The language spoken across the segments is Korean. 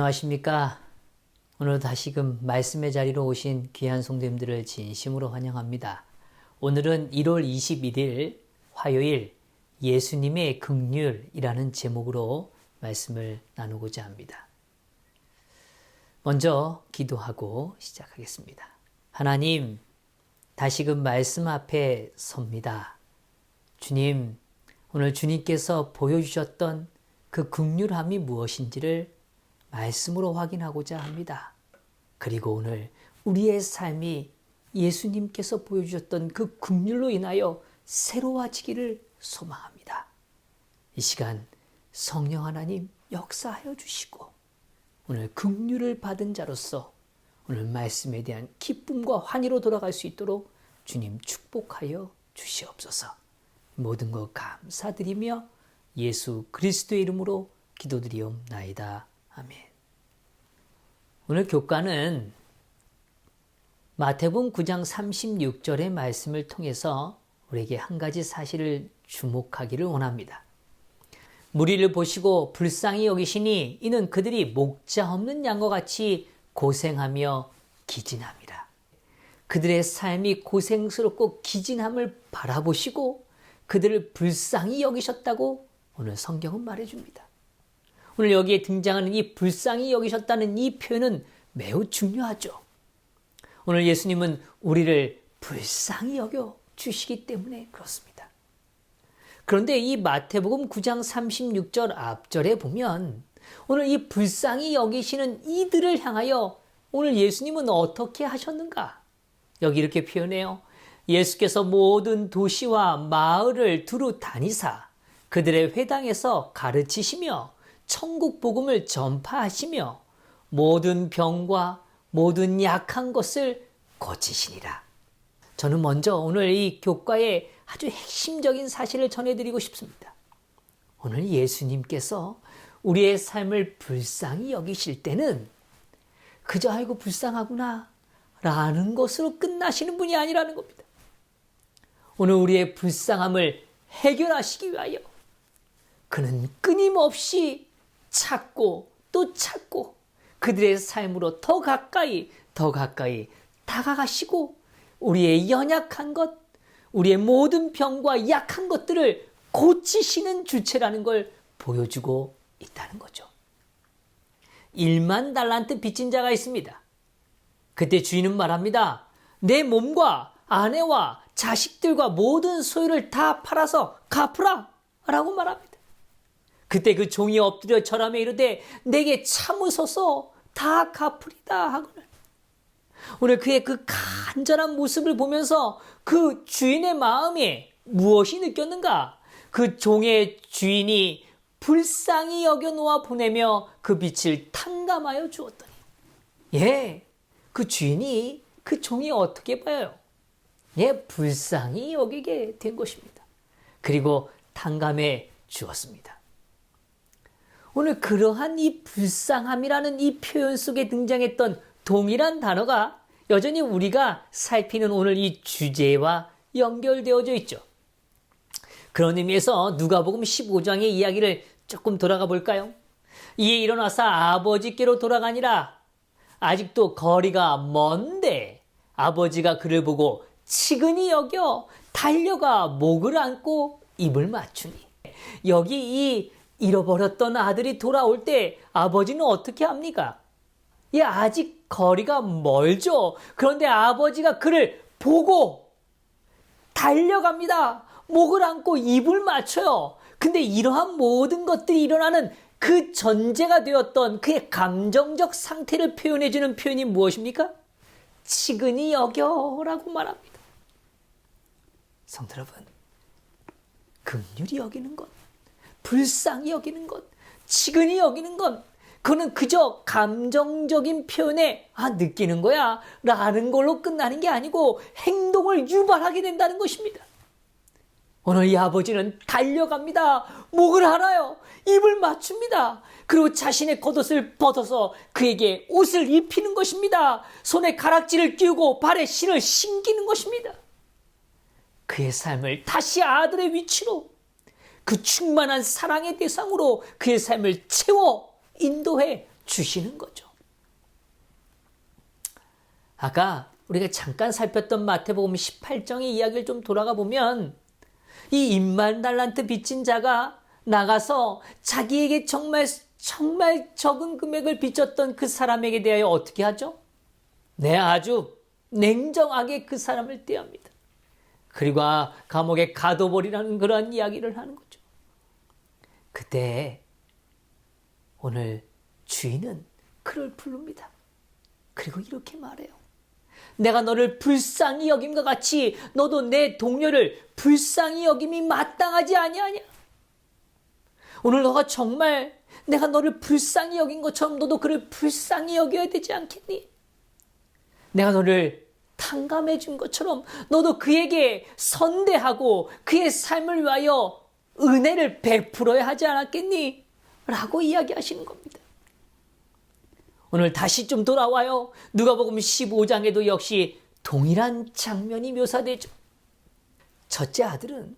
안녕하십니까. 오늘 다시금 말씀의 자리로 오신 귀한 성도님들을 진심으로 환영합니다. 오늘은 1월 21일 화요일 예수님의 긍휼이라는 제목으로 말씀을 나누고자 합니다. 먼저 기도하고 시작하겠습니다. 하나님, 다시금 말씀 앞에 섭니다. 주님, 오늘 주님께서 보여주셨던 그 긍휼함이 무엇인지를 말씀으로 확인하고자 합니다. 그리고 오늘 우리의 삶이 예수님께서 보여주셨던 그 긍휼로 인하여 새로워지기를 소망합니다. 이 시간 성령 하나님 역사하여 주시고 오늘 긍휼을 받은 자로서 오늘 말씀에 대한 기쁨과 환희로 돌아갈 수 있도록 주님 축복하여 주시옵소서. 모든 것 감사드리며 예수 그리스도의 이름으로 기도드리옵나이다. 아멘. 오늘 교과는 마태복음 9장 36절의 말씀을 통해서 우리에게 한 가지 사실을 주목하기를 원합니다. 무리를 보시고 불쌍히 여기시니 이는 그들이 목자 없는 양과 같이 고생하며 기진함이라. 그들의 삶이 고생스럽고 기진함을 바라보시고 그들을 불쌍히 여기셨다고 오늘 성경은 말해줍니다. 오늘 여기에 등장하는 이 불쌍히 여기셨다는 이 표현은 매우 중요하죠. 오늘 예수님은 우리를 불쌍히 여겨 주시기 때문에 그렇습니다. 그런데 이 마태복음 9장 36절 앞절에 보면 오늘 이 불쌍히 여기시는 이들을 향하여 오늘 예수님은 어떻게 하셨는가? 여기 이렇게 표현해요. 예수께서 모든 도시와 마을을 두루 다니사 그들의 회당에서 가르치시며 천국 복음을 전파하시며 모든 병과 모든 약한 것을 고치시니라. 저는 먼저 오늘 이 교과의 아주 핵심적인 사실을 전해드리고 싶습니다. 오늘 예수님께서 우리의 삶을 불쌍히 여기실 때는 그저 아이고 불쌍하구나 라는 것으로 끝나시는 분이 아니라는 겁니다. 오늘 우리의 불쌍함을 해결하시기 위하여 그는 끊임없이 찾고 또 찾고 그들의 삶으로 더 가까이 다가가시고 우리의 연약한 것, 우리의 모든 병과 약한 것들을 고치시는 주체라는 걸 보여주고 있다는 거죠. 1만 달란트 빚진 자가 있습니다. 그때 주인은 말합니다. 내 몸과 아내와 자식들과 모든 소유를 다 팔아서 갚으라 라고 말합니다. 그때 그 종이 엎드려 절하며 이르되 내게 참으소서 다 갚으리다 하거늘. 오늘 그의 그 간절한 모습을 보면서 그 주인의 마음에 무엇이 느꼈는가? 그 종의 주인이 불쌍히 여겨 놓아 보내며 그 빚을 탕감하여 주었더니 그 주인이 그 종이 어떻게 봐요? 불쌍히 여기게 된 것입니다. 그리고 탕감해 주었습니다. 오늘 그러한 이 불쌍함이라는 이 표현 속에 등장했던 동일한 단어가 여전히 우리가 살피는 오늘 이 주제와 연결되어져 있죠. 그런 의미에서 누가복음 15장의 이야기를 조금 돌아가 볼까요? 이에 일어나서 아버지께로 돌아가니라. 아직도 거리가 먼데 아버지가 그를 보고 치근히 여겨 달려가 목을 안고 입을 맞추니. 여기 이 잃어버렸던 아들이 돌아올 때 아버지는 어떻게 합니까? 아직 거리가 멀죠. 그런데 아버지가 그를 보고 달려갑니다. 목을 안고 입을 맞춰요. 근데 이러한 모든 것들이 일어나는 그 전제가 되었던 그의 감정적 상태를 표현해주는 표현이 무엇입니까? 치근히 여겨라고 말합니다. 성도 여러분, 긍휼히 여기는 것, 불쌍히 여기는 것, 치근히 여기는 것, 그거는 그저 감정적인 표현에 느끼는 거야 라는 걸로 끝나는 게 아니고 행동을 유발하게 된다는 것입니다. 오늘 이 아버지는 달려갑니다. 목을 알아요. 입을 맞춥니다. 그리고 자신의 겉옷을 벗어서 그에게 옷을 입히는 것입니다. 손에 가락지를 끼우고 발에 신을 신기는 것입니다. 그의 삶을 다시 아들의 위치로 그 충만한 사랑의 대상으로 그의 삶을 채워 인도해 주시는 거죠. 아까 우리가 잠깐 살폈던 마태복음 18장의 이야기를 좀 돌아가 보면 이 임만 달란트 빚진 자가 나가서 자기에게 정말 적은 금액을 빚졌던 그 사람에게 대하여 어떻게 하죠? 네, 아주 냉정하게 그 사람을 대합니다. 그리고 감옥에 가둬버리라는 그런 이야기를 하는 거죠. 그때 오늘 주인은 그를 부릅니다. 그리고 이렇게 말해요. 내가 너를 불쌍히 여김과 같이 너도 내 동료를 불쌍히 여김이 마땅하지 아니하냐? 오늘 너가 정말 내가 너를 불쌍히 여긴 것처럼 너도 그를 불쌍히 여겨야 되지 않겠니? 내가 너를 탕감해 준 것처럼 너도 그에게 선대하고 그의 삶을 위하여 은혜를 베풀어야 하지 않았겠니? 라고 이야기하시는 겁니다. 오늘 다시 좀 돌아와요. 누가복음 15장에도 역시 동일한 장면이 묘사되죠. 첫째 아들은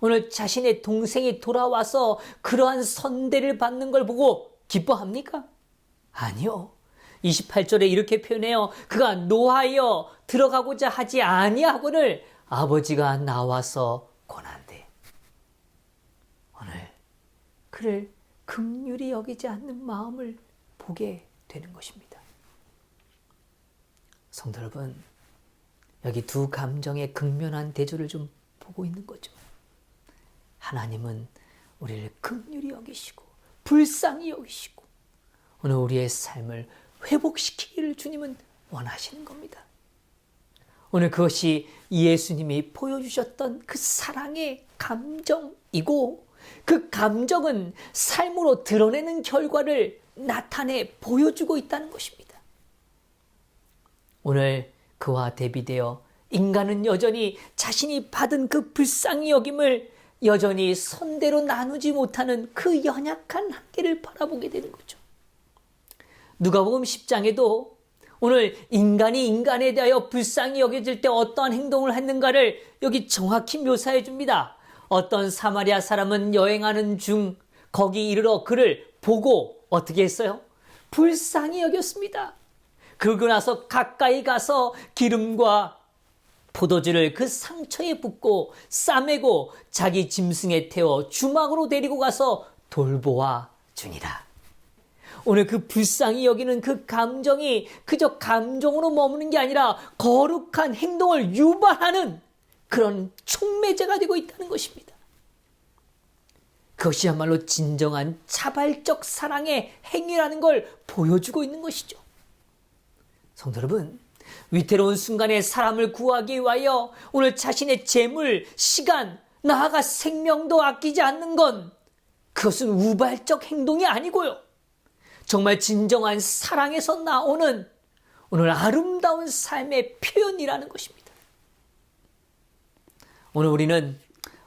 오늘 자신의 동생이 돌아와서 그러한 선대를 받는 걸 보고 기뻐합니까? 아니요. 28절에 이렇게 표현해요. 그가 노하여 들어가고자 하지 아니하거늘 아버지가 나와서 권한대. 오늘 그를 긍휼히 여기지 않는 마음을 보게 되는 것입니다. 성도 여러분, 여기 두 감정의 극면한 대조를 좀 보고 있는 거죠. 하나님은 우리를 긍휼히 여기시고 불쌍히 여기시고 오늘 우리의 삶을 회복시키기를 주님은 원하시는 겁니다. 오늘 그것이 예수님이 보여주셨던 그 사랑의 감정이고 그 감정은 삶으로 드러내는 결과를 나타내 보여주고 있다는 것입니다. 오늘 그와 대비되어 인간은 여전히 자신이 받은 그 불쌍히 여김을 여전히 선대로 나누지 못하는 그 연약한 한계를 바라보게 되는 거죠. 누가복음 10장에도 오늘 인간이 인간에 대하여 불쌍히 여겨질 때 어떠한 행동을 했는가를 여기 정확히 묘사해 줍니다. 어떤 사마리아 사람은 여행하는 중 거기 이르러 그를 보고 어떻게 했어요? 불쌍히 여겼습니다. 그러고 나서 가까이 가서 기름과 포도주를 그 상처에 붓고 싸매고 자기 짐승에 태워 주막으로 데리고 가서 돌보아 주니라. 오늘 그 불쌍히 여기는 그 감정이 그저 감정으로 머무는 게 아니라 거룩한 행동을 유발하는 그런 촉매제가 되고 있다는 것입니다. 그것이야말로 진정한 자발적 사랑의 행위라는 걸 보여주고 있는 것이죠. 성도 여러분, 위태로운 순간에 사람을 구하기 위하여 오늘 자신의 재물, 시간, 나아가 생명도 아끼지 않는 건 그것은 우발적 행동이 아니고요. 정말 진정한 사랑에서 나오는 오늘 아름다운 삶의 표현이라는 것입니다. 오늘 우리는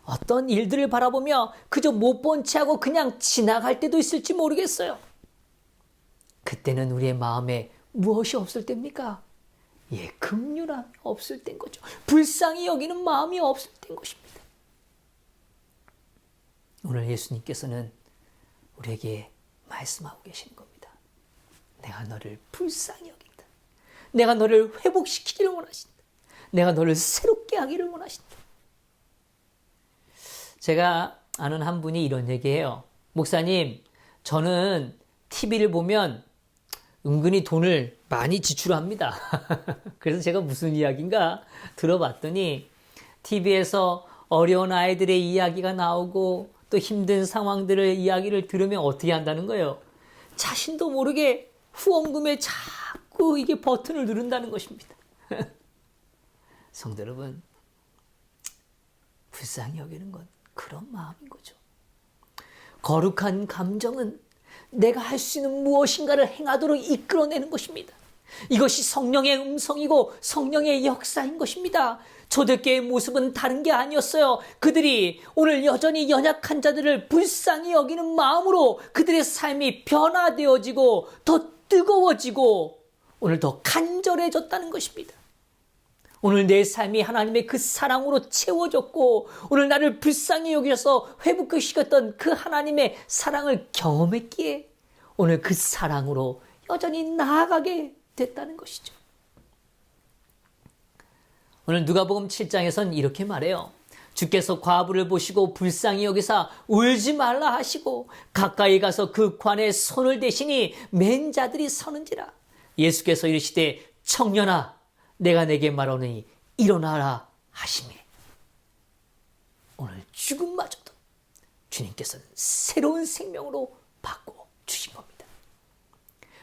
어떤 일들을 바라보며 그저 못 본 채 하고 그냥 지나갈 때도 있을지 모르겠어요. 그때는 우리의 마음에 무엇이 없을 때입니까? 긍휼함이 없을 때인 거죠. 불쌍히 여기는 마음이 없을 때인 것입니다. 오늘 예수님께서는 우리에게 말씀하고 계시는 겁니다. 내가 너를 불쌍히 여긴다. 내가 너를 회복시키기를 원하신다. 내가 너를 새롭게 하기를 원하신다. 제가 아는 한 분이 이런 얘기해요. 목사님, 저는 TV를 보면 은근히 돈을 많이 지출합니다. 그래서 제가 무슨 이야기인가 들어봤더니 TV에서 어려운 아이들의 이야기가 나오고 또 힘든 상황들의 이야기를 들으면 어떻게 한다는 거예요? 자신도 모르게 후원금에 자꾸 이게 버튼을 누른다는 것입니다. 성도 여러분, 불쌍히 여기는 건 그런 마음인 거죠. 거룩한 감정은 내가 할 수 있는 무엇인가를 행하도록 이끌어내는 것입니다. 이것이 성령의 음성이고 성령의 역사인 것입니다. 초대교회의 모습은 다른 게 아니었어요. 그들이 오늘 여전히 연약한 자들을 불쌍히 여기는 마음으로 그들의 삶이 변화되어지고 더 뜨거워지고 오늘 더 간절해졌다는 것입니다. 오늘 내 삶이 하나님의 그 사랑으로 채워졌고 오늘 나를 불쌍히 여기셔서 회복시켰던 그 하나님의 사랑을 경험했기에 오늘 그 사랑으로 여전히 나아가게 됐다는 것이죠. 오늘 누가복음 7장에선 이렇게 말해요. 주께서 과부를 보시고 불쌍히 여기사 울지 말라 하시고 가까이 가서 그 관에 손을 대시니 맨 자들이 서는지라. 예수께서 이르시되 청년아 내가 내게 말하노니 일어나라 하시매. 오늘 죽음마저도 주님께서는 새로운 생명으로 바꿔 주신 겁니다.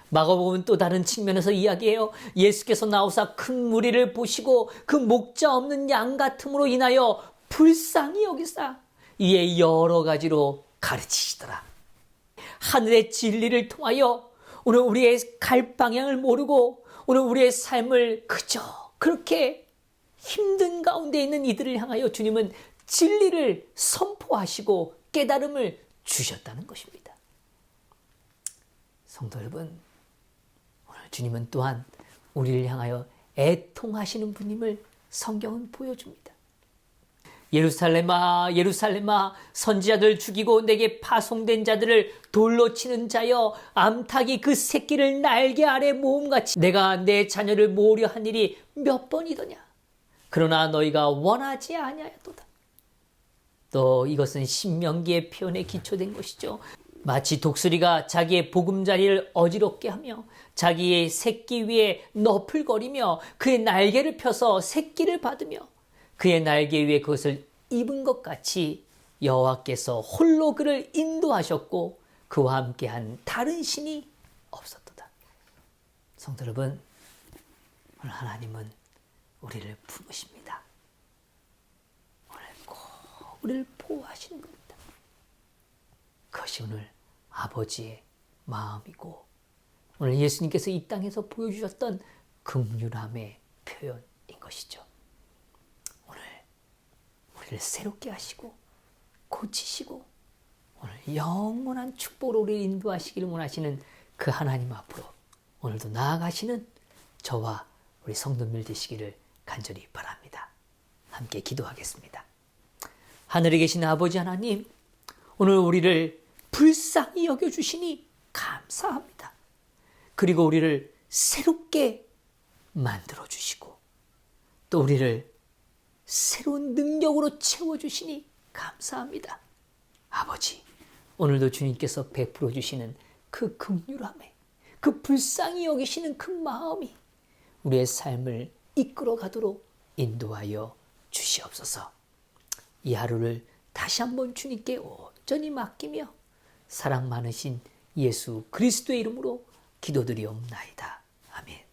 마가복음은 또 다른 측면에서 이야기해요. 예수께서 나오사 큰 무리를 보시고 그 목자 없는 양 같음으로 인하여 불쌍히 여기사 이에 여러 가지로 가르치시더라. 하늘의 진리를 통하여 오늘 우리의 갈 방향을 모르고 오늘 우리의 삶을 그저 그렇게 힘든 가운데 있는 이들을 향하여 주님은 진리를 선포하시고 깨달음을 주셨다는 것입니다. 성도 여러분, 오늘 주님은 또한 우리를 향하여 애통하시는 분임을 성경은 보여줍니다. 예루살렘아 예루살렘아 선지자들 죽이고 내게 파송된 자들을 돌로 치는 자여 암탉이 그 새끼를 날개 아래 모음같이 내가 내 자녀를 모으려 한 일이 몇 번이더냐. 그러나 너희가 원하지 아니하였도다. 또 이것은 신명기의 표현에 기초된 것이죠. 마치 독수리가 자기의 보금자리를 어지럽게 하며 자기의 새끼 위에 너풀거리며 그의 날개를 펴서 새끼를 받으며 그의 날개 위에 그것을 입은 것 같이 여호와께서 홀로 그를 인도하셨고 그와 함께한 다른 신이 없었도다. 성도 여러분, 오늘 하나님은 우리를 품으십니다. 오늘 꼭 우리를 보호하시는 겁니다. 그것이 오늘 아버지의 마음이고 오늘 예수님께서 이 땅에서 보여주셨던 긍휼함의 표현인 것이죠. 오늘 우리를 새롭게 하시고 고치시고 오늘 영원한 축복으로 우리를 인도하시기를 원하시는 그 하나님 앞으로 오늘도 나아가시는 저와 우리 성도님들 되시기를 간절히 바랍니다. 함께 기도하겠습니다. 하늘에 계신 아버지 하나님, 오늘 우리를 불쌍히 여겨주시니 감사합니다. 그리고 우리를 새롭게 만들어주시고 또 우리를 새로운 능력으로 채워주시니 감사합니다. 아버지, 오늘도 주님께서 베풀어 주시는 그 긍휼함에 그 불쌍히 여기시는 그 마음이 우리의 삶을 이끌어 가도록 인도하여 주시옵소서. 이 하루를 다시 한번 주님께 온전히 맡기며 사랑 많으신 예수 그리스도의 이름으로 기도드리옵나이다. 아멘.